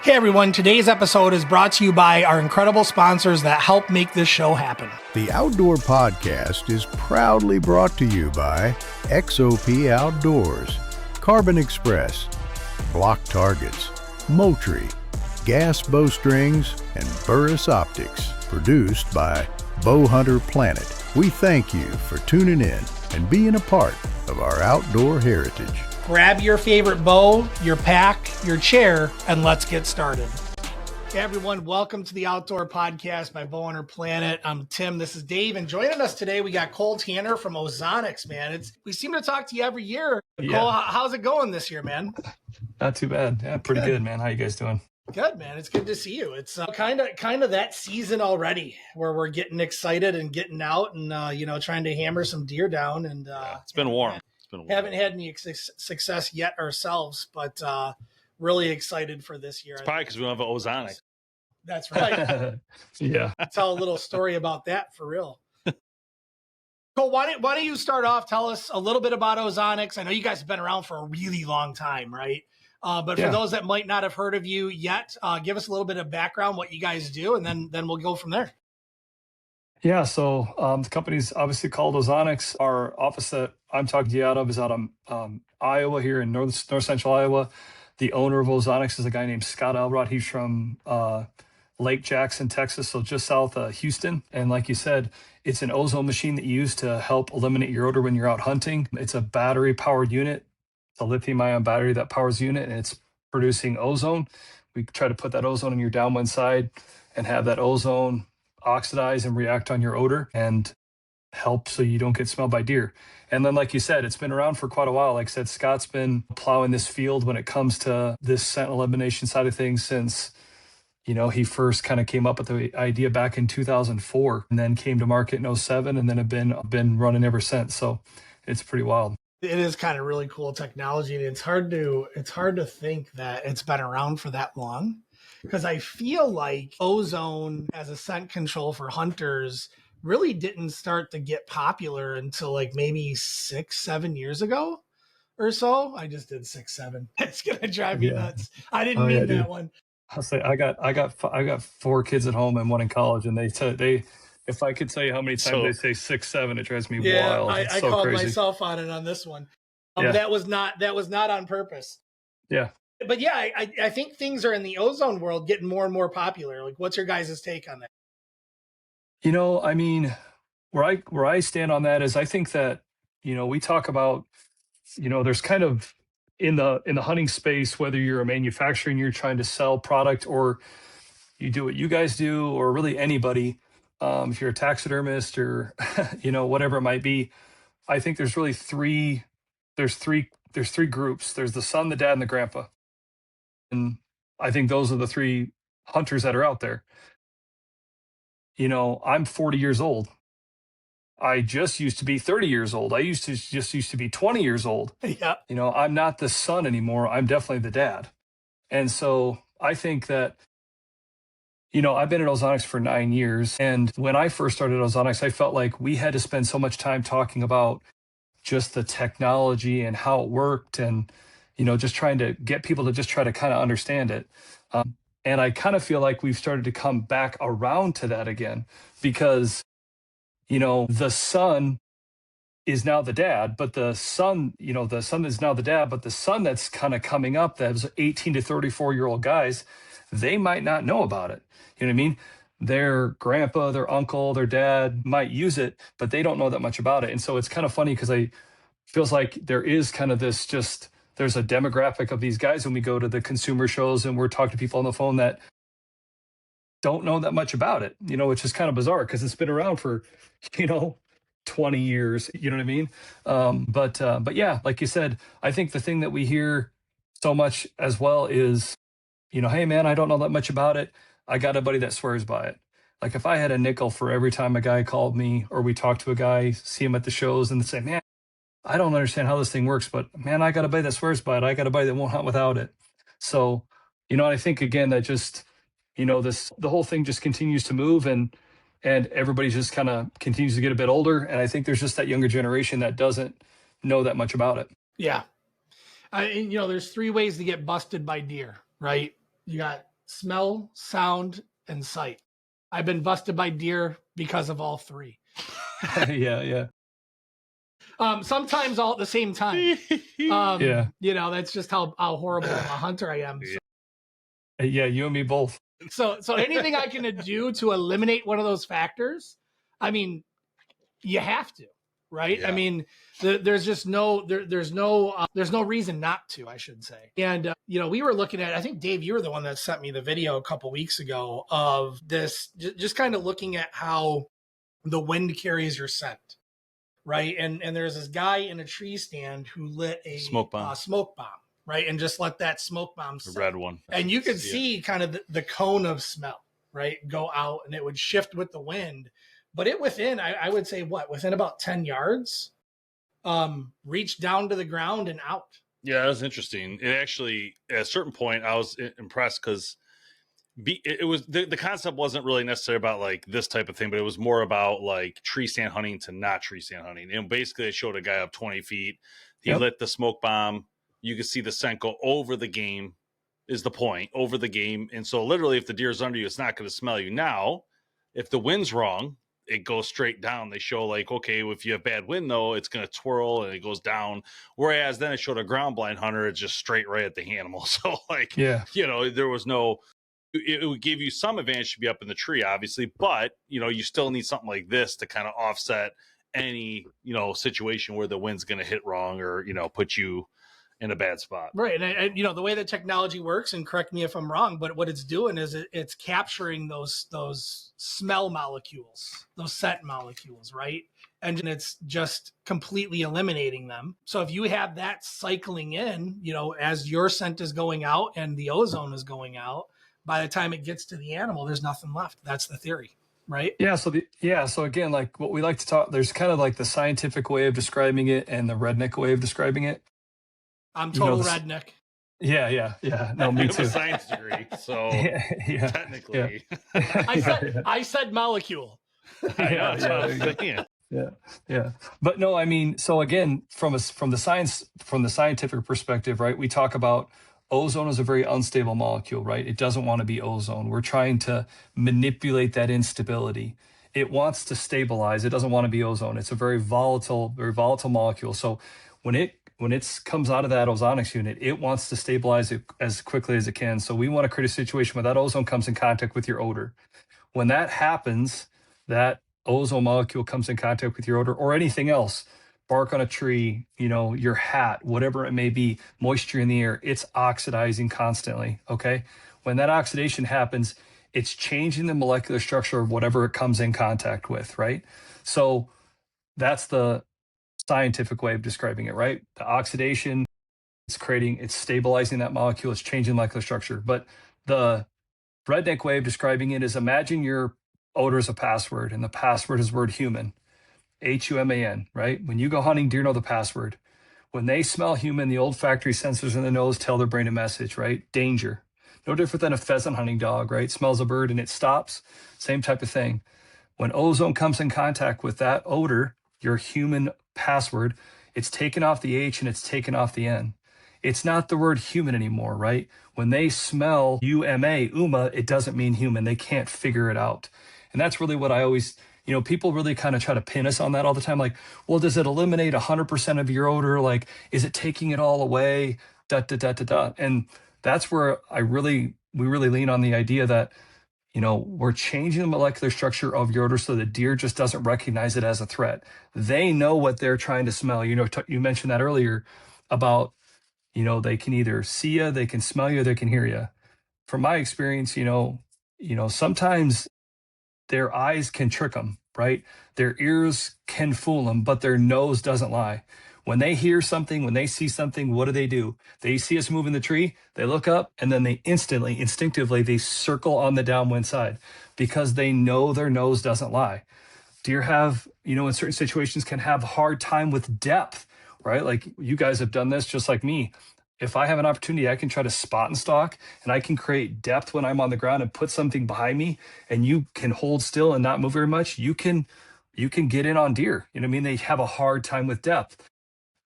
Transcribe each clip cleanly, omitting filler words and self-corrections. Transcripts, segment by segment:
Hey everyone, today's episode is brought to you by our incredible sponsors that help make this show happen. The Outdoor Podcast is proudly brought to you by XOP Outdoors, Carbon Express, Block Targets, Moultrie, Gas Bowstrings, and Burris Optics. Produced by BowHunterPlanet. We thank you for tuning in and being a part of our outdoor heritage. Grab your favorite bow, your pack, your chair, and let's get started. Hey everyone, welcome to the Outdoor Podcast by BowHunterPlanet. I'm Tim, this is Dave, and joining us today, we got Cole Tanner from Ozonics, man. We seem to talk to you every year. Yeah. Cole, how's it going this year, man? Not too bad. Yeah, pretty good, man. How you guys doing? Good, man. It's good to see you. It's kind of that season already where we're getting excited and getting out and, trying to hammer some deer down. And it's been warm. Haven't had any success yet ourselves, but really excited for this year. It's probably because we don't have an Ozonics. That's right. Yeah. Tell a little story about that for real. Cole, why don't you start off? Tell us a little bit about Ozonics. I know you guys have been around for a really long time, right? But for those that might not have heard of you yet, give us a little bit of background, what you guys do, and then we'll go from there. Yeah, so the company's obviously called Ozonics. Our office that I'm talking to you out of is out of Iowa, here in north central Iowa. The owner of Ozonics is a guy named Scott Elrod. He's from Lake Jackson, Texas, so just south of Houston. And like you said, it's an ozone machine that you use to help eliminate your odor when you're out hunting. It's a battery-powered unit. It's a lithium-ion battery that powers the unit, and it's producing ozone. We try to put that ozone in your downwind side and have that ozone oxidize and react on your odor and help so you don't get smelled by deer. And then, like you said, it's been around for quite a while. Like I said, Scott's been plowing this field when it comes to this scent elimination side of things since, he first kind of came up with the idea back in 2004 and then came to market in 2007 and then have been running ever since. So it's pretty wild. It is kind of really cool technology, and it's hard to think that it's been around for that long. Because I feel like ozone as a scent control for hunters really didn't start to get popular until like maybe 6-7 years ago or so. I just did 6-7. It's gonna drive me nuts. I didn't mean that one. I'll say I got 4 kids at home and one in college, and they if I could tell you how many times they say 6-7, it drives me wild. I so called crazy. myself on it on this one. That was not on purpose. Yeah. But yeah, I think things are in the ozone world getting more and more popular. Like, what's your guys' take on that? I mean, where I stand on that is I think that, we talk about, there's kind of in the hunting space, whether you're a manufacturer and you're trying to sell product or you do what you guys do, or really anybody, if you're a taxidermist or, whatever it might be, I think there's really three groups. There's the son, the dad, and the grandpa. And I think those are the 3 hunters that are out there. I'm 40 years old. I just used to be 30 years old. I used to be 20 years old. Yeah. I'm not the son anymore. I'm definitely the dad. And so I think that, I've been at Ozonics for 9 years. And when I first started Ozonics, I felt like we had to spend so much time talking about just the technology and how it worked and, just trying to get people to just try to kind of understand it. And I kind of feel like we've started to come back around to that again because, the son is now the dad, but the son is now the dad, but the son that's kind of coming up, that's 18 to 34-year-old guys, they might not know about it. You know what I mean? Their grandpa, their uncle, their dad might use it, but they don't know that much about it. And so it's kind of funny because feels like there is kind of this there's a demographic of these guys when we go to the consumer shows and we're talking to people on the phone that don't know that much about it, which is kind of bizarre because it's been around for, 20 years, you know what I mean? But yeah, like you said, I think the thing that we hear so much as well is, hey man, I don't know that much about it. I got a buddy that swears by it. Like if I had a nickel for every time a guy called me or we talked to a guy, see him at the shows and say, man, I don't understand how this thing works, but man, I got a buddy that swears by it. I got a buddy that won't hunt without it. So, I think again, that just, the whole thing just continues to move and everybody just kind of continues to get a bit older. And I think there's just that younger generation that doesn't know that much about it. Yeah. There's 3 ways to get busted by deer, right? You got smell, sound, and sight. I've been busted by deer because of all three. Yeah. Sometimes all at the same time. Yeah. You know, that's just how horrible of a hunter I am. Yeah, you and me both. So anything I can do to eliminate one of those factors, I mean, you have to, right? Yeah. I mean, there's just no there's no reason not to, I should say. And you know, we were looking at, I think Dave, you were the one that sent me the video a couple weeks ago of this, just kind of looking at how the wind carries your scent, right? And there's this guy in a tree stand who lit a Smoke bomb. Right, and just let that smoke bomb The red one. and you could see kind of the cone of smell, right, go out, and it would shift with the wind. But it within, I would say, within about 10 yards, reached down to the ground and out. Yeah, that was interesting. It actually, at a certain point, I was impressed because it was the concept wasn't really necessarily about like this type of thing, but it was more about like tree stand hunting to not tree stand hunting. And basically, it showed a guy up 20 feet. He lit the smoke bomb. You could see the scent go over the game, is the point, over the game. And so literally, if the deer's under you, it's not going to smell you. Now, if the wind's wrong, it goes straight down. They show like, okay, if you have bad wind, though, it's going to twirl and it goes down. Whereas then it showed a ground blind hunter, it's just straight right at the animal. So like, you know, there was no, it would give you some advantage to be up in the tree, obviously, but you know, you still need something like this to kind of offset any, you know, situation where the wind's going to hit wrong or, you know, put you in a bad spot. Right. And you know, the way that technology works, and correct me if I'm wrong, but what it's doing is it's capturing those smell molecules, those scent molecules, right? And it's just completely eliminating them. So if you have that cycling in, you know, as your scent is going out and the ozone is going out, by the time it gets to the animal, there's nothing left. That's the theory. Right. Yeah. So again, like what we like to talk, there's kind of like the scientific way of describing it and the redneck way of describing it. I'm total redneck. Yeah. No, me You have too. a science degree, so technically, I said molecule. Yeah. But no, I mean, so again, from the scientific perspective, right? We talk about ozone is a very unstable molecule, right? It doesn't want to be ozone. We're trying to manipulate that instability. It wants to stabilize. It doesn't want to be ozone. It's a very volatile molecule. So when it comes out of that Ozonics unit, it wants to stabilize it as quickly as it can. So we want to create a situation where that ozone comes in contact with your odor. When that happens, that ozone molecule comes in contact with your odor or anything else, bark on a tree, you know, your hat, whatever it may be, moisture in the air, it's oxidizing constantly, okay? When that oxidation happens, it's changing the molecular structure of whatever it comes in contact with, right? So that's the scientific way of describing it, right? The oxidation, it's stabilizing that molecule, it's changing molecular structure. But the redneck way of describing it is imagine your odor is a password and the password is word human, HUMAN, right? When you go hunting, deer know the password. When they smell human, the olfactory sensors in the nose tell their brain a message, right? Danger. No different than a pheasant hunting dog, right? Smells a bird and it stops. Same type of thing. When ozone comes in contact with that odor, your human password, it's taken off the H and it's taken off the N. It's not the word human anymore, right? When they smell UMA, it doesn't mean human. They can't figure it out. And that's really what I always, you know, people really kind of try to pin us on that all the time. Like, well, does it eliminate 100% of your odor? Like, is it taking it all away? And that's where we really lean on the idea that, you know, we're changing the molecular structure of your odor so the deer just doesn't recognize it as a threat. They know what they're trying to smell. You know, you mentioned that earlier about, you know, they can either see you, they can smell you, they can hear you. From my experience, you know, sometimes their eyes can trick them, right? Their ears can fool them, but their nose doesn't lie. When they hear something, when they see something, what do? They see us move in the tree, they look up, and then they instinctively, they circle on the downwind side because they know their nose doesn't lie. Deer have, you know, in certain situations can have a hard time with depth, right? Like you guys have done this just like me. If I have an opportunity, I can try to spot and stalk and I can create depth when I'm on the ground and put something behind me and you can hold still and not move very much. You can get in on deer. You know what I mean? They have a hard time with depth.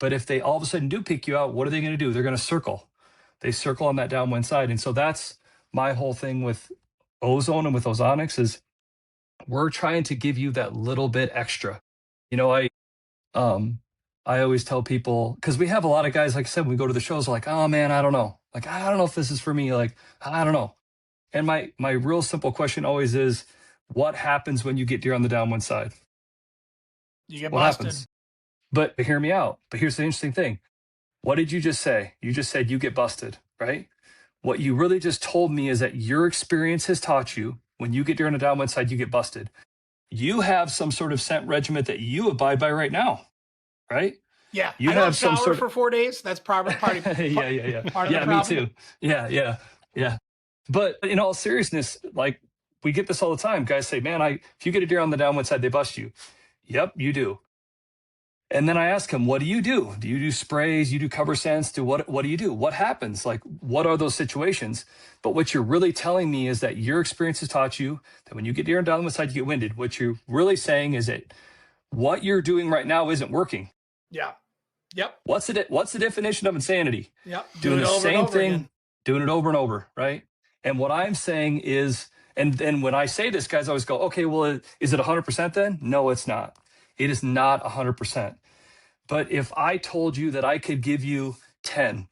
But if they all of a sudden do pick you out, what are they going to do? They're going to circle. They circle on that downwind side. And so that's my whole thing with Ozone and with Ozonics is we're trying to give you that little bit extra. You know, I always tell people, because we have a lot of guys, like I said, when we go to the shows, like, oh man, I don't know. Like, I don't know if this is for me. Like, I don't know. And my real simple question always is, what happens when you get deer on the downwind side? You get What busted. happens? But hear me out. But here's the interesting thing. What did you just say? You just said you get busted, right? What you really just told me is that your experience has taught you when you get deer on the downwind side, you get busted. You have some sort of scent regimen that you abide by right now, right? Yeah, You I don't have some shower sort for 4 days. That's part of yeah, yeah. part of Yeah, the me problem. too. Yeah. But in all seriousness, like we get this all the time. Guys say, man, if you get a deer on the downwind side, they bust you. Yep, you do. And then I ask him, what do you do? Do you do sprays? You do cover scents? What do you do? What happens? Like, what are those situations? But what you're really telling me is that your experience has taught you that when you get deer on the downwind side, you get winded. What you're really saying is that what you're doing right now isn't working. Yeah. Yep. What's the definition of insanity? Yep. Doing the same thing, again. doing it over and over, right? And what I'm saying is, and then when I say this, guys always go, okay, well, is it 100% then? No, it's not. It is not 100%. But if I told you that I could give you 10,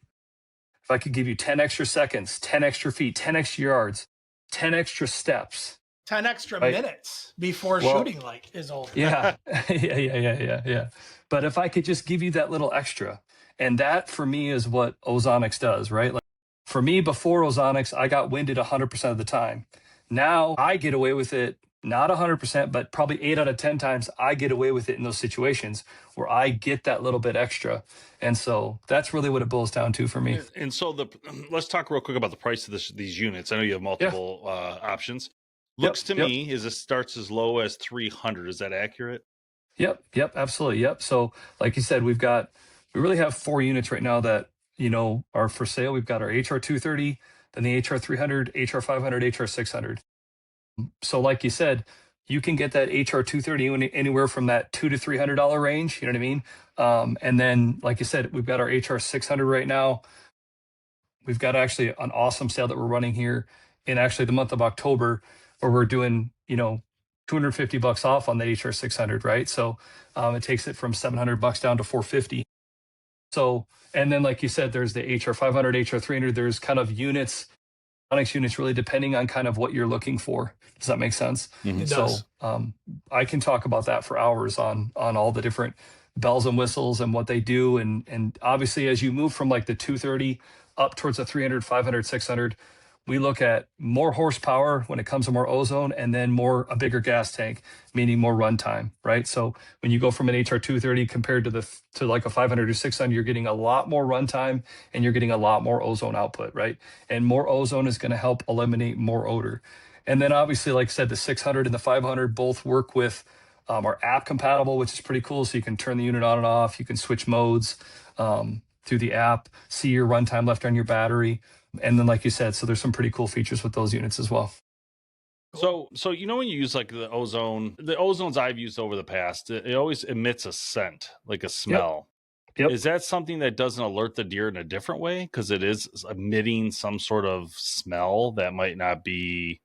if I could give you 10 extra seconds, 10 extra feet, 10 extra yards, 10 extra steps, 10 extra right? minutes before shooting light is over. Yeah. Yeah. But if I could just give you that little extra, and that for me is what Ozonics does, right? Like for me, before Ozonics, I got winded 100% of the time. Now I get away with it, not 100%, but probably 8 out of 10 times I get away with it in those situations where I get that little bit extra. And so that's really what it boils down to for me. And so let's talk real quick about the price of these units. I know you have multiple options. Looks to me as it starts as low as 300. Is that accurate? Yep, absolutely. Yep. So like you said, we really have 4 units right now that, are for sale. We've got our HR 230, then the HR 300, HR 500, HR 600. So like you said, you can get that HR 230 anywhere from that $200 to $300 range. You know what I mean? And then, like you said, we've got our HR 600 right now. We've got actually an awesome sale that we're running here in actually the month of October, where we're doing, $250 off on the HR 600, right? So it takes it from $700 down to $450. So, and then like you said, there's the HR 500, HR 300. There's kind of units, Onyx units, really depending on kind of what you're looking for. Does that make sense? It does. So I can talk about that for hours on all the different bells and whistles and what they do. And obviously, as you move from like the 230 up towards the 300, 500, 600, we look at more horsepower when it comes to more ozone, and then a bigger gas tank, meaning more runtime, right? So when you go from an HR 230 compared to like a 500 or 600, you're getting a lot more runtime and you're getting a lot more ozone output, right? And more ozone is going to help eliminate more odor. And then obviously, like I said, the 600 and the 500 both work with are app compatible, which is pretty cool. So you can turn the unit on and off. You can switch modes through the app, see your runtime left on your battery. And then, like you said, so there's some pretty cool features with those units as well. So when you use like the ozones I've used over the past, it always emits a scent, like a smell. Yep. Is that something that doesn't alert the deer in a different way? Because it is emitting some sort of smell that might not be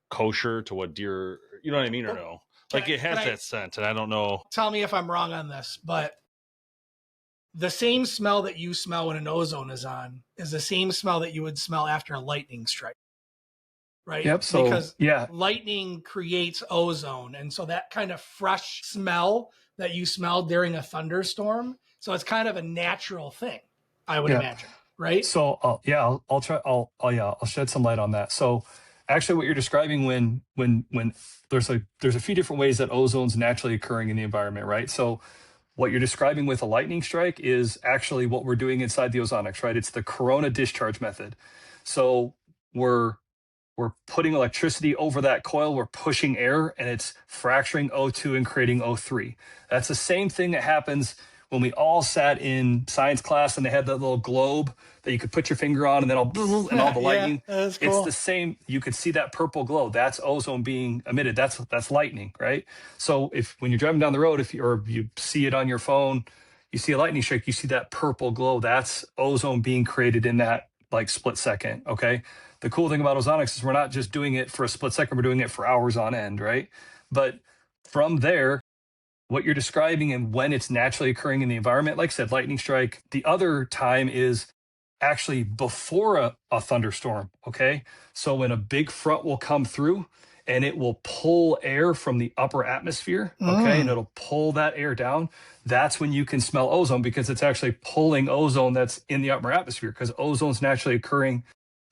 kosher to what deer, you know what I mean, or no? Like it has that scent, and I don't know. Tell me if I'm wrong on this, but the same smell that you smell when an ozone is on is the same smell that you would smell after a lightning strike, right? Yep. So because lightning creates ozone, and so that kind of fresh smell that you smell during a thunderstorm, so it's kind of a natural thing, I would imagine, right? So I'll shed some light on that. So actually, what you're describing when there's a few different ways that ozone's naturally occurring in the environment, right? So what you're describing with a lightning strike is actually what we're doing inside the Ozonics, right? It's the corona discharge method. So we're putting electricity over that coil, we're pushing air, and it's fracturing O2 and creating O3. That's the same thing that happens when we all sat in science class and they had that little globe that you could put your finger on and then all the lightning. That's cool. It's the same. You could see that purple glow. That's ozone being emitted. That's lightning, right? So when you're driving down the road, if you see it on your phone, you see a lightning strike, you see that purple glow. That's ozone being created in that like split second. Okay. the cool thing about Ozonics is we're not just doing it for a split second, we're doing it for hours on end, right? But from there, what you're describing and when it's naturally occurring in the environment, like I said, lightning strike. The other time is actually before a thunderstorm, okay? So when a big front will come through and it will pull air from the upper atmosphere, okay? And it'll pull that air down. That's when you can smell ozone, because it's actually pulling ozone that's in the upper atmosphere, because ozone's naturally occurring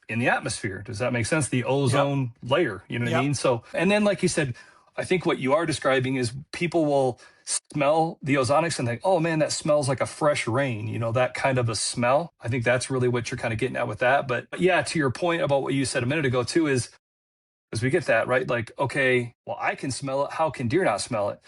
in the atmosphere. Does that make sense? The ozone layer, you know what I mean? So, and then like you said, I think what you are describing is people will smell the ozonics and think, oh man, that smells like a fresh rain, you know, that kind of a smell. I think that's really what you're kind of getting at with that. But yeah, to your point about what you said a minute ago too, is as we get that, right? Like, okay, well, I can smell it. How can deer not smell it?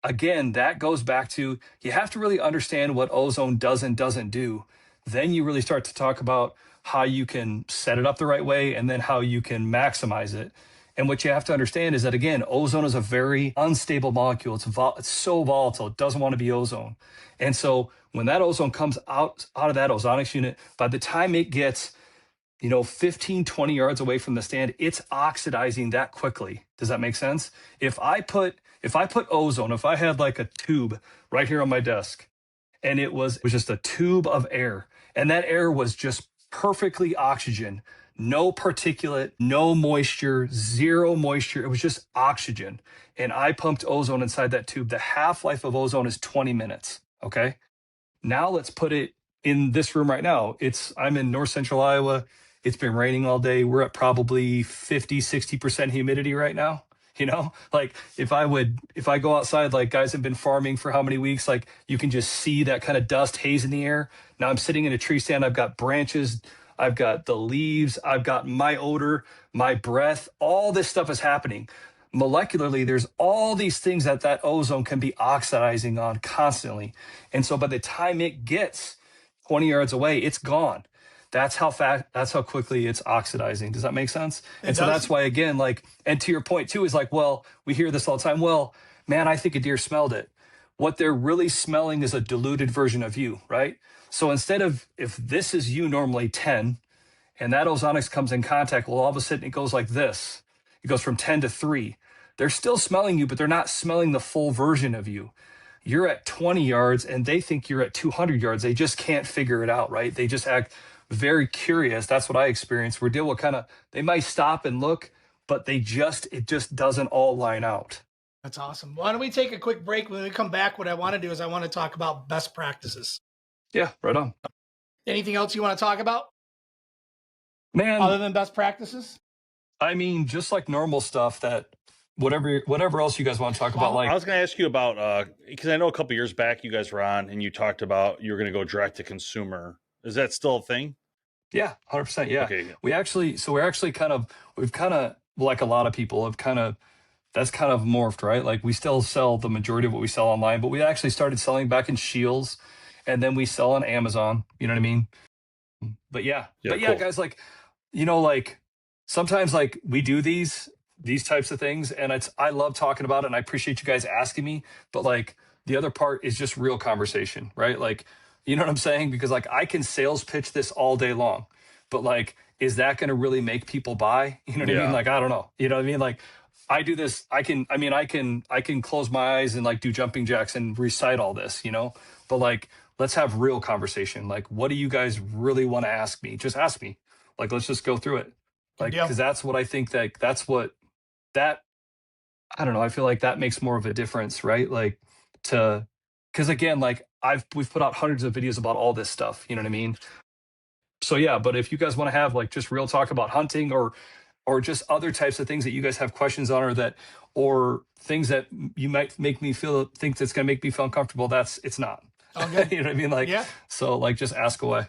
Again, that goes back to, you have to really understand what ozone does and doesn't do. Then you really start to talk about how you can set it up the right way and then how you can maximize it. And what you have to understand is that, again, ozone is a very unstable molecule. It's so volatile. It doesn't want to be ozone. And so when that ozone comes out of that ozonics unit, by the time it gets, 15, 20 yards away from the stand, it's oxidizing that quickly. Does that make sense? If I put ozone, if I had like a tube right here on my desk, and it was just a tube of air, and that air was just perfectly oxygen, no particulate, no moisture, zero moisture. It was just oxygen. And I pumped ozone inside that tube. The half-life of ozone is 20 minutes. Okay. Now let's put it in this room right now. I'm in north central Iowa. It's been raining all day. We're at probably 50, 60% humidity right now. Like if I go outside, like guys have been farming for how many weeks, like you can just see that kind of dust haze in the air. Now I'm sitting in a tree stand. I've got branches, I've got the leaves, I've got my odor, my breath, all this stuff is happening. Molecularly, there's all these things that ozone can be oxidizing on constantly. And so by the time it gets 20 yards away, it's gone. That's how quickly it's oxidizing. Does that make sense? And so that's why, again, like, and to your point too, is like, well, we hear this all the time. Well, man, I think a deer smelled it. What they're really smelling is a diluted version of you, right? So instead of, if this is you normally 10, and that ozonics comes in contact, well, all of a sudden it goes like this. It goes from 10 to 3. They're still smelling you, but they're not smelling the full version of you. You're at 20 yards and they think you're at 200 yards. They just can't figure it out, right? They just act very curious. That's what I experienced. We're dealing with they might stop and look, but it just doesn't all line out. That's awesome. Why don't we take a quick break? When we come back, what I want to do is I want to talk about best practices. Yeah, right on. Anything else you want to talk about? Man, other than best practices? I mean, just like normal stuff that whatever else you guys want to talk about. Like, I was going to ask you about, because I know a couple years back you guys were on and you talked about you were going to go direct to consumer. Is that still a thing? Yeah, 100%. Yeah. Okay. We've kind of, like a lot of people have that's kind of morphed, right? Like we still sell the majority of what we sell online, but we actually started selling back in Shields, and then we sell on Amazon. You know what I mean? But yeah, cool. Guys, like, like sometimes like we do these types of things, and I love talking about it, and I appreciate you guys asking me, but like the other part is just real conversation, right? Like, you know what I'm saying? Because like I can sales pitch this all day long, but like, is that going to really make people buy? You know what I mean? Like, I don't know. You know what I mean? Like I do this, I can close my eyes and like do jumping jacks and recite all this, but like, let's have real conversation. Like, what do you guys really want to ask me? Just ask me. Like, let's just go through it. Like, because that's what I think I don't know. I feel like that makes more of a difference, right? Like because again, like we've put out hundreds of videos about all this stuff. You know what I mean? So yeah, but if you guys want to have like just real talk about hunting or just other types of things that you guys have questions on, or things that you might make me think that's going to make me feel uncomfortable, it's not. Okay. You know what I mean? Like, yeah. So like, just ask away.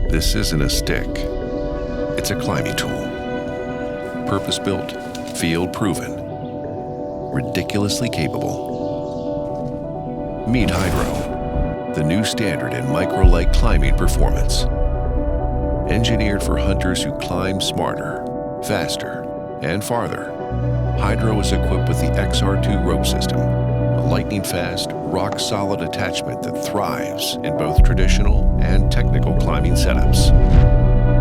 This isn't a stick. It's a climbing tool. Purpose-built, field-proven, ridiculously capable. Meet Hydro, the new standard in micro-light climbing performance. Engineered for hunters who climb smarter, faster, and farther. Hydro is equipped with the XR2 rope system, a lightning-fast, rock-solid attachment that thrives in both traditional and technical climbing setups.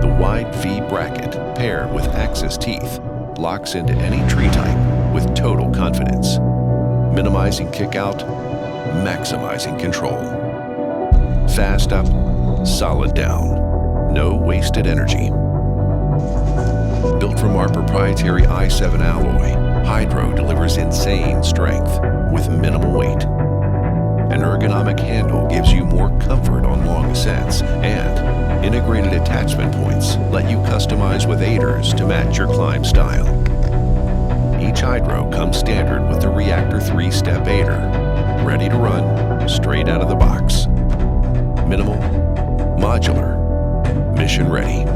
The wide V bracket, paired with access teeth, locks into any tree type with total confidence, minimizing kick-out, maximizing control. Fast up, solid down. No wasted energy. Built from our proprietary i7 alloy, Hydro delivers insane strength with minimal weight. An ergonomic handle gives you more comfort on long ascents, and integrated attachment points let you customize with aiders to match your climb style. Each Hydro comes standard with the Reactor 3-step aider, ready to run straight out of the box. Minimal, modular, mission ready.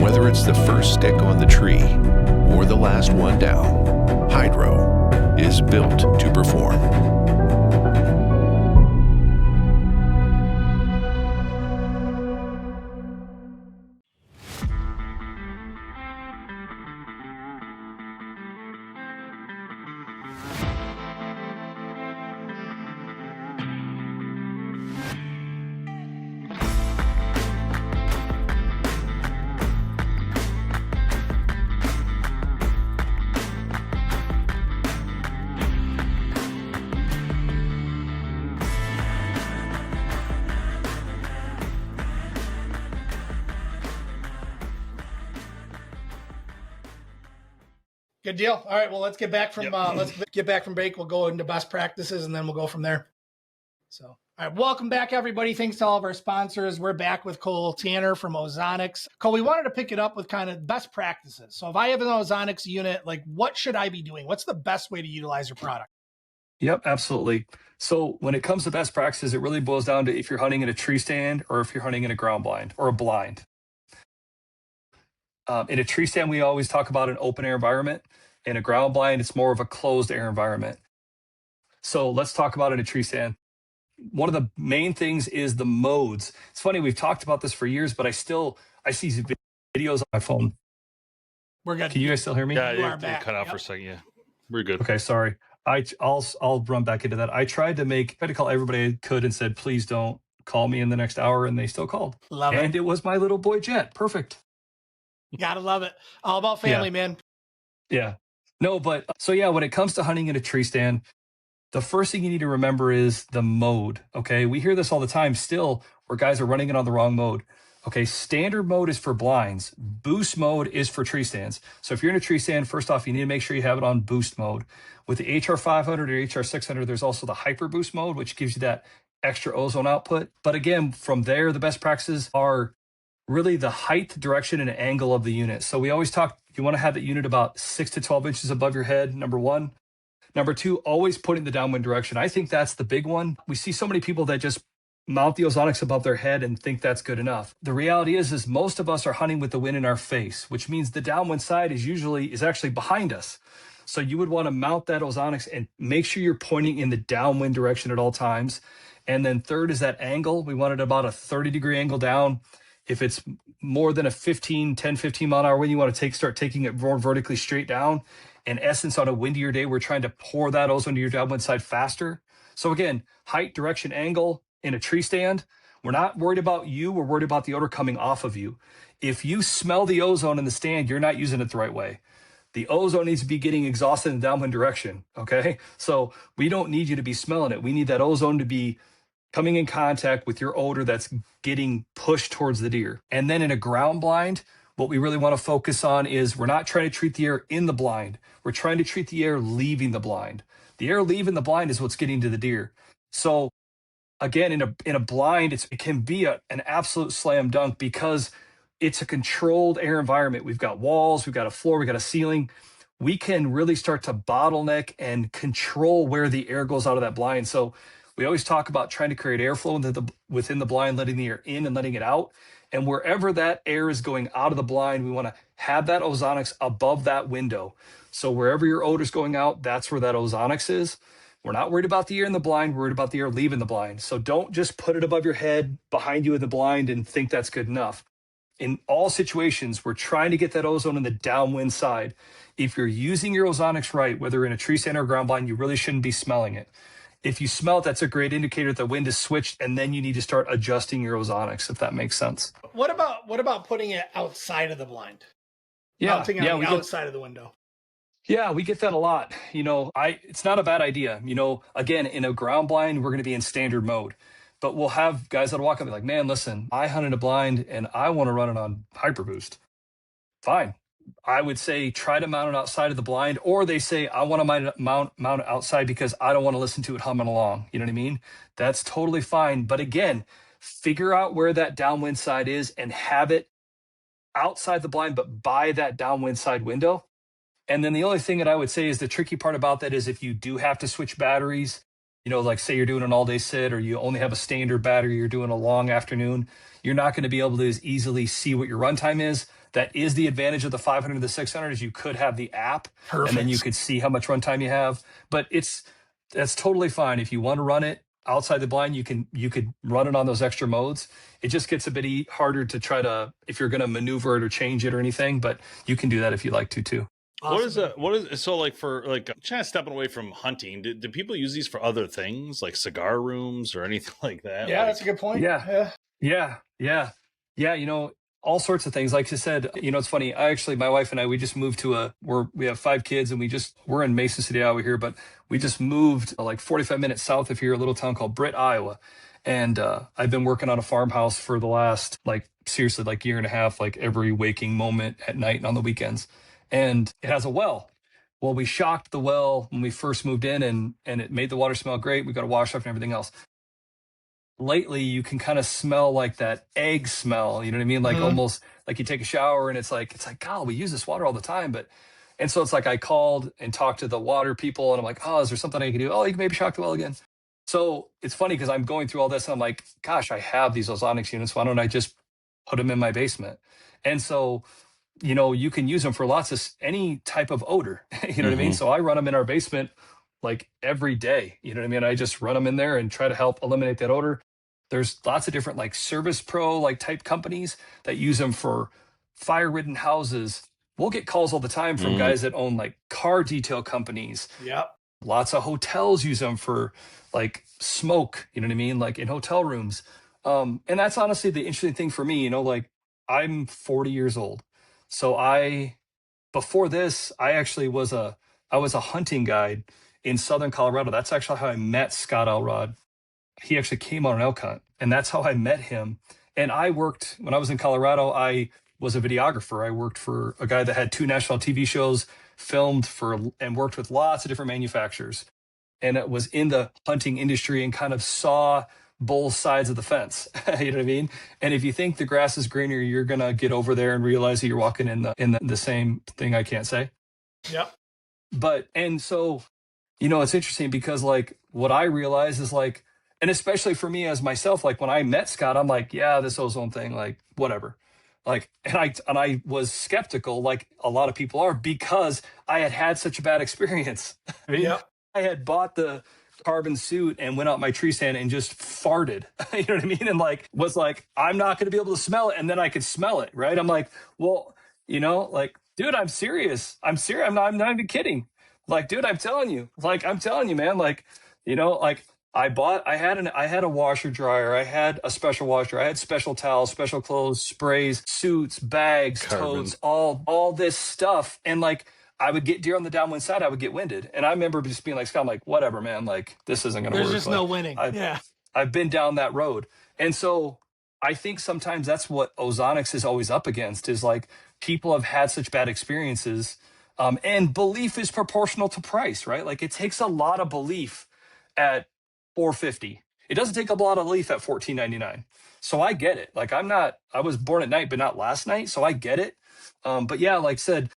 Whether it's the first stick on the tree or the last one down, Hydro is built to perform. Good deal. All right. Well, let's get back from let's get back from break. We'll go into best practices and then we'll go from there. So, all right. Welcome back, everybody. Thanks to all of our sponsors. We're back with Cole Tanner from Ozonics. Cole, we wanted to pick it up with kind of best practices. So, if I have an Ozonics unit, like what should I be doing? What's the best way to utilize your product? Yep, absolutely. So when it comes to best practices, it really boils down to if you're hunting in a tree stand or if you're hunting in a ground blind or a blind. In a tree stand, we always talk about an open air environment. In a ground blind, it's more of a closed air environment. So let's talk about in a tree stand. One of the main things is the modes. It's funny, we've talked about this for years, but I see videos on my phone. We're good. Can you guys still hear me? Yeah, You are it back. cut out for a second. Yeah, we're good. Okay, sorry. I'll run back into that. I tried to call everybody I could and said, please don't call me in the next hour, and they still called. Love it. And it was my little boy Jet. Perfect. Gotta love it. All about family, man. Yeah. No, but so yeah, when it comes to hunting in a tree stand, the first thing you need to remember is the mode. Okay. We hear this all the time still where guys are running it on the wrong mode. Okay. Standard mode is for blinds. Boost mode is for tree stands. So if you're in a tree stand, first off, you need to make sure you have it on boost mode. With the HR 500 or HR 600, there's also the hyper boost mode, which gives you that extra ozone output. But again, from there, the best practices are really the height, direction, and angle of the unit. So we always talk, you want to have the unit about 6 to 12 inches above your head, number one. Number two, always putting the downwind direction. I think that's the big one. We see so many people that just mount the Ozonics above their head and think that's good enough. The reality is most of us are hunting with the wind in our face, which means the downwind side is actually behind us. So you would want to mount that Ozonics and make sure you're pointing in the downwind direction at all times. And then third is that angle. We want it about a 30-degree angle down. If it's more than a 10, 15 mile an hour wind, you want to start taking it more vertically straight down. In essence, on a windier day, we're trying to pour that ozone to your downwind side faster. So again, height, direction, angle in a tree stand. We're not worried about you. We're worried about the odor coming off of you. If you smell the ozone in the stand, you're not using it the right way. The ozone needs to be getting exhausted in the downwind direction, okay? So we don't need you to be smelling it. We need that ozone to be coming in contact with your odor that's getting pushed towards the deer. And then in a ground blind, what we really want to focus on is we're not trying to treat the air in the blind. We're trying to treat the air leaving the blind. The air leaving the blind is what's getting to the deer. So again, in a blind, it can be an absolute slam dunk because it's a controlled air environment. We've got walls, we've got a floor, we've got a ceiling. We can really start to bottleneck and control where the air goes out of that blind. So we always talk about trying to create airflow within the blind, letting the air in and letting it out. And wherever that air is going out of the blind, we want to have that Ozonics above that window. So wherever your odor is going out, that's where that Ozonics is. We're not worried about the air in the blind. We're worried about the air leaving the blind. So don't just put it above your head, behind you in the blind, and think that's good enough. in all situations, we're trying to get that ozone in the downwind side. If you're using your ozonics right, whether in a tree stand or ground blind, you really shouldn't be smelling it. If you smell it, that's a great indicator that the wind is switched, and then you need to start adjusting your ozonics, if that makes sense. What about putting it outside of the blind? Yeah, Mounting on the outside of the window. Yeah, we get that a lot. It's not a bad idea. Again, in a ground blind, we're going to be in standard mode, but we'll have guys that walk up and be like, man, listen, I hunted a blind and I want to run it on hyper boost. Fine. I would say try to mount it outside of the blind, or they say, I want to mount it outside because I don't want to listen to it humming along. You know what I mean? That's totally fine. But again, figure out where that downwind side is and have it outside the blind, but by that downwind side window. And then the only thing that I would say is the tricky part about that is if you do have to switch batteries, like say you're doing an all day sit or you only have a standard battery, you're doing a long afternoon, you're not going to be able to as easily see what your runtime is. That is the advantage of the 500 to the 600 is you could have the app. Perfect. And then you could see how much runtime you have. But that's totally fine. If you want to run it outside the blind, you could run it on those extra modes. It just gets a bit harder to try to, if you're going to maneuver it or change it or anything, but you can do that if you like to too. Awesome. What is so like for like kind of stepping away from hunting? Do people use these for other things like cigar rooms or anything like that? Yeah, that's a good point. Yeah. All sorts of things. Like I said, it's funny. My wife and I, we just moved we have 5 kids and we're in Mason City, Iowa here, but we just moved like 45 minutes south of here, a little town called Britt, Iowa. And I've been working on a farmhouse for the last seriously year and a half, every waking moment at night and on the weekends. And it has a well. Well, we shocked the well when we first moved in and it made the water smell great. We got a wash off and everything else. Lately, you can kind of smell like that egg smell. You know what I mean? Almost like you take a shower and it's like, God, we use this water all the time. And so it's like I called and talked to the water people and I'm like, oh, is there something I can do? Oh, you can maybe shock the well again. So it's funny because I'm going through all this and I'm like, gosh, I have these Ozonics units. Why don't I just put them in my basement? And so you can use them for any type of odor, you know what I mean? So I run them in our basement every day, you know what I mean? I just run them in there and try to help eliminate that odor. There's lots of different Service Pro type companies that use them for fire-ridden houses. We'll get calls all the time from guys that own car detail companies. Yep. Lots of hotels use them for smoke, you know what I mean? In hotel rooms. And that's honestly the interesting thing for me, I'm 40 years old. So before this, I actually was a hunting guide in Southern Colorado. That's actually how I met Scott Elrod. He actually came on an elk hunt and that's how I met him. And when I was in Colorado, I was a videographer. I worked for a guy that had 2 national TV shows, filmed and worked with lots of different manufacturers. And it was in the hunting industry and kind of saw both sides of the fence. You know what I mean? And if you think the grass is greener, you're going to get over there and realize that you're walking in the same thing I can't say. Yep. And so, it's interesting because what I realize is and especially for me as myself, when I met Scott, I'm yeah, this ozone thing, whatever. And I was skeptical, a lot of people are, because I had such a bad experience. I mean, I had bought the carbon suit and went out my tree stand and just farted. You know what I mean? And was I'm not going to be able to smell it. And then I could smell it. Right. I'm well, dude, I'm serious. I'm not even kidding. Dude, I'm telling you, man, I had a washer dryer. I had a special washer. I had special towels, special clothes, sprays, suits, bags, totes, all this stuff. And I would get deer on the downwind side. I would get winded. And I remember just being Scott, I'm whatever, man, this isn't going to work. There's just no winning. I've been down that road. And so I think sometimes that's what Ozonics is always up against is people have had such bad experiences. And belief is proportional to price, right? It takes a lot of belief at $450. It doesn't take a lot of belief at $14.99. So I get it. I was born at night, but not last night. So I get it. But yeah, like I said,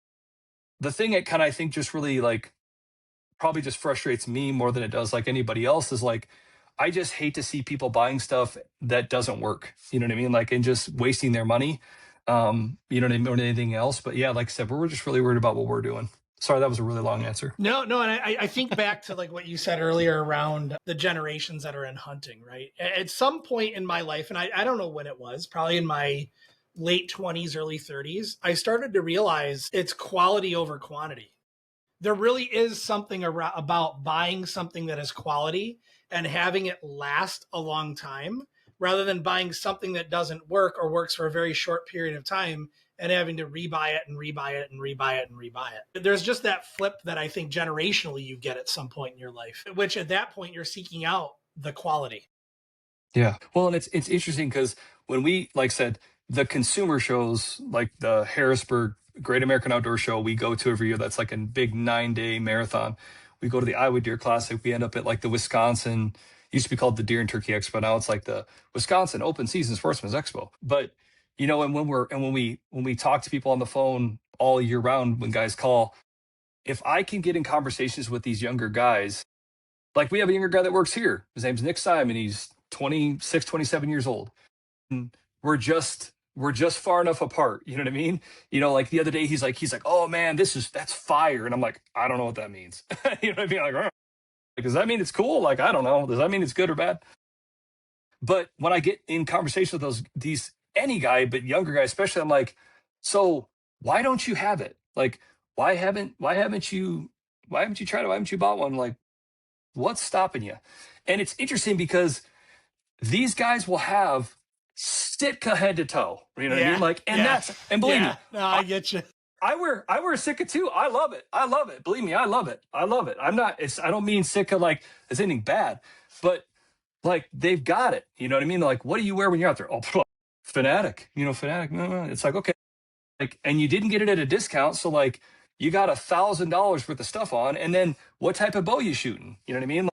the thing that kind of I think just really probably just frustrates me more than it does anybody else is I just hate to see people buying stuff that doesn't work. You know what I mean? And just wasting their money. You know what I mean? Or anything else. But yeah, like I said, we're just really worried about what we're doing. Sorry, that was a really long answer. No. And I think back to what you said earlier around the generations that are in hunting, right? At some point in my life, and I don't know when it was, probably in my late 20s, early 30s, I started to realize it's quality over quantity. There really is something about buying something that is quality and having it last a long time rather than buying something that doesn't work or works for a very short period of time and having to rebuy it and rebuy it and rebuy it and rebuy it. There's just that flip that I think generationally you get at some point in your life, which at that point you're seeking out the quality. Yeah. Well, and it's interesting because when we, like said, the consumer shows like the Harrisburg Great American Outdoor Show we go to every year, that's like a big 9-day marathon. We go to the Iowa Deer Classic. We end up at like the Wisconsin, used to be called the Deer and Turkey Expo. Now it's like the Wisconsin Open Season Sportsman's Expo. But you know, and when we talk to people on the phone all year round, when guys call, if I can get in conversations with these younger guys, like we have a younger guy that works here. His name's Nick Simon. He's 26, 27 years old. And we're just far enough apart. You know what I mean? You know, like the other day, he's like, oh man, that's fire. And I'm like, I don't know what that means. You know what I mean? Like, like, does that mean it's cool? Like, I don't know. Does that mean it's good or bad? But when I get in conversation with any guy, but younger guy, especially, I'm like, so why don't you have it? Like, why haven't you tried it? Why haven't you bought one? Like, what's stopping you? And it's interesting because these guys will have Sitka head to toe. You know what I mean? Like, and believe me, no, I get you. I wear a Sitka too. I love it. Believe me, I love it. I don't mean Sitka like it's anything bad, but like they've got it. You know what I mean? Like, what do you wear when you're out there? Oh, Fanatic. You know, Fanatic. No. It's like, okay. Like, and you didn't get it at a discount. So like you got $1,000 worth of stuff on. And then what type of bow you shooting? You know what I mean? Like,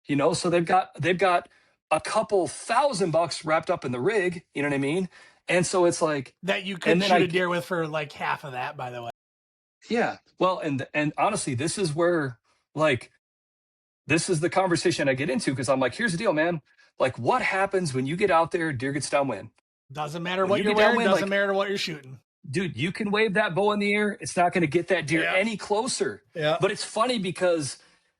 you know, so they've got a couple $1,000 wrapped up in the rig. You know what I mean? And so it's like that you could shoot a deer with for like half of that, by the way. Yeah. Well, and honestly, this is where like, this is the conversation I get into because I'm like, here's the deal, man. Like, what happens when you get out there, deer gets downwind? Doesn't matter what you're wearing, doesn't matter what you're shooting. Dude, you can wave that bow in the air. It's not going to get that deer any closer. Yeah. But it's funny because,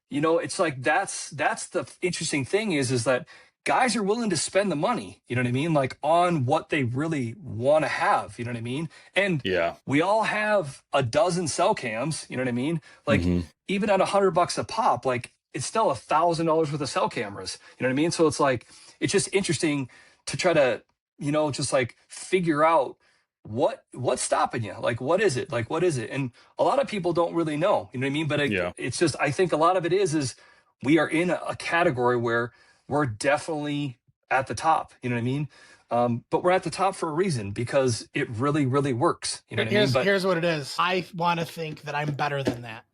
you know, it's like that's the interesting thing is that guys are willing to spend the money, you know what I mean? Like on what they really want to have, you know what I mean? And we all have a dozen cell cams, you know what I mean? Like even at $100 a pop, like it's still $1,000 worth of cell cameras, you know what I mean? So it's like, it's just interesting to try to, you know, just like figure out what's stopping you? Like, what is it? Like, what is it? And a lot of people don't really know, you know what I mean? But it's just, I think a lot of it is we are in a category where we're definitely at the top, you know what I mean? But we're at the top for a reason because it really, really works. You know what I mean? But here's what it is. I want to think that I'm better than that.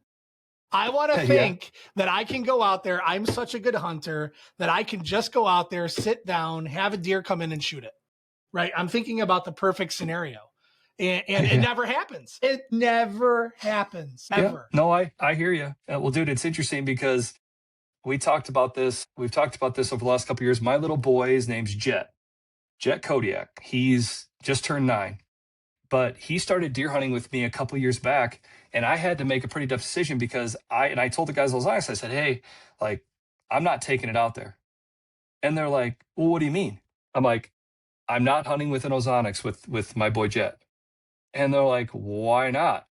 I want to think that I can go out there. I'm such a good hunter that I can just go out there, sit down, have a deer come in and shoot it. Right. I'm thinking about the perfect scenario. And it never happens. It never happens. Ever. No, I hear you. Well, dude, it's interesting because we've talked about this over the last couple of years. My little boy, his name's Jet Kodiak. He's just turned 9. But he started deer hunting with me a couple years back, and I had to make a pretty tough decision because I told the guys at Ozonics, I said, hey, like, I'm not taking it out there. And they're like, well, what do you mean? I'm like, I'm not hunting with an Ozonics with my boy Jet. And they're like, why not?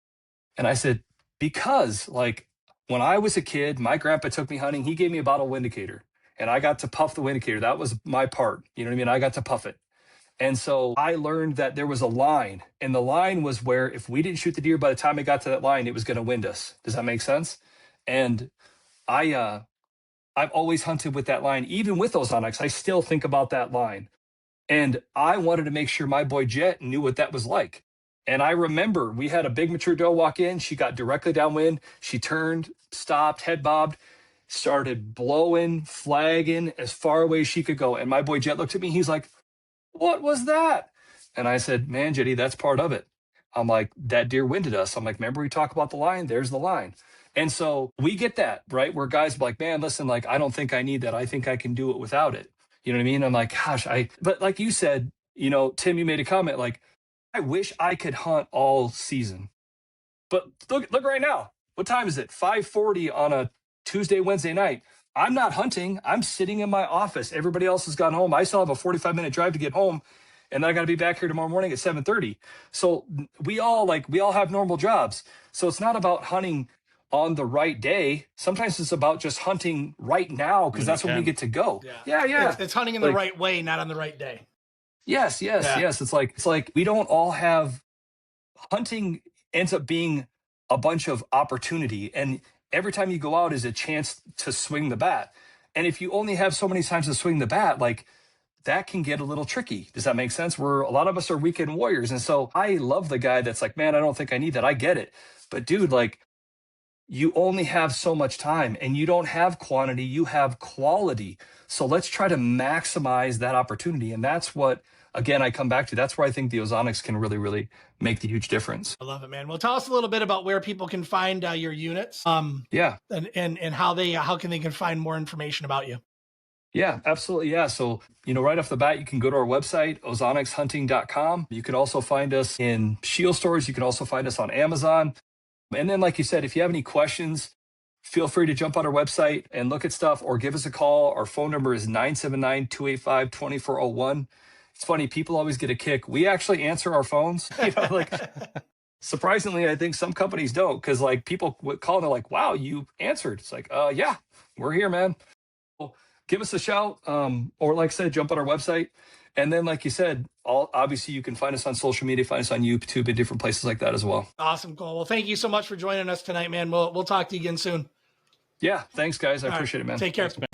And I said, because like when I was a kid, my grandpa took me hunting. He gave me a bottle of indicator and I got to puff the indicator. That was my part. You know what I mean? I got to puff it. And so I learned that there was a line, and the line was where if we didn't shoot the deer by the time it got to that line, it was going to wind us. Does that make sense? And I've always hunted with that line. Even with Ozonics, I still think about that line. And I wanted to make sure my boy Jet knew what that was like. And I remember we had a big mature doe walk in. She got directly downwind. She turned, stopped, head bobbed, started blowing, flagging as far away as she could go. And my boy Jet looked at me. He's like, what was that? And I said, man, Jetty, that's part of it. I'm like, that deer winded us. I'm like, remember we talk about the line? There's the line. And so we get that, right? Where guys be like, man, listen, like, I don't think I need that. I think I can do it without it. You know what I mean? I'm like, gosh, but like you said, you know, Tim, you made a comment like, I wish I could hunt all season. But look right now. What time is it? 5:40 on a Tuesday, Wednesday night. I'm not hunting. I'm sitting in my office. Everybody else has gone home. I still have a 45-minute drive to get home. and then I got to be back here tomorrow morning at 7:30. So we all have normal jobs. So it's not about hunting on the right day. Sometimes it's about just hunting right now, because that's when we get to go. Yeah. It's hunting in the right way, not on the right day. Yes. It's like we don't all have hunting. Ends up being a bunch of opportunity, and every time you go out is a chance to swing the bat. And if you only have so many times to swing the bat, like, that can get a little tricky. Does that make sense? A lot of us are weekend warriors. And so I love the guy that's like, man, I don't think I need that. I get it. But dude, like, you only have so much time, and you don't have quantity, you have quality. So let's try to maximize that opportunity. And that's what, again, I come back to. That's where I think the Ozonics can really, really make the huge difference. I love it, man. Well, tell us a little bit about where people can find your units. And how can they find more information about you. Yeah, absolutely. Yeah. So, right off the bat, you can go to our website, ozonicshunting.com. You can also find us in Shield stores. You can also find us on Amazon. And then, like you said, if you have any questions, feel free to jump on our website and look at stuff, or give us a call. Our phone number is 979-285-2401. It's funny, people always get a kick. We actually answer our phones. Surprisingly, I think some companies don't, because like people would call and they're like, wow, you answered. It's like, yeah, we're here, man. Well, give us a shout, or like I said, jump on our website. And then, like you said, obviously you can find us on social media, find us on YouTube and different places like that as well. Awesome, Cole. Well, thank you so much for joining us tonight, man. We'll talk to you again soon. Yeah, thanks, guys. I appreciate it, man. Take care. Thanks, man.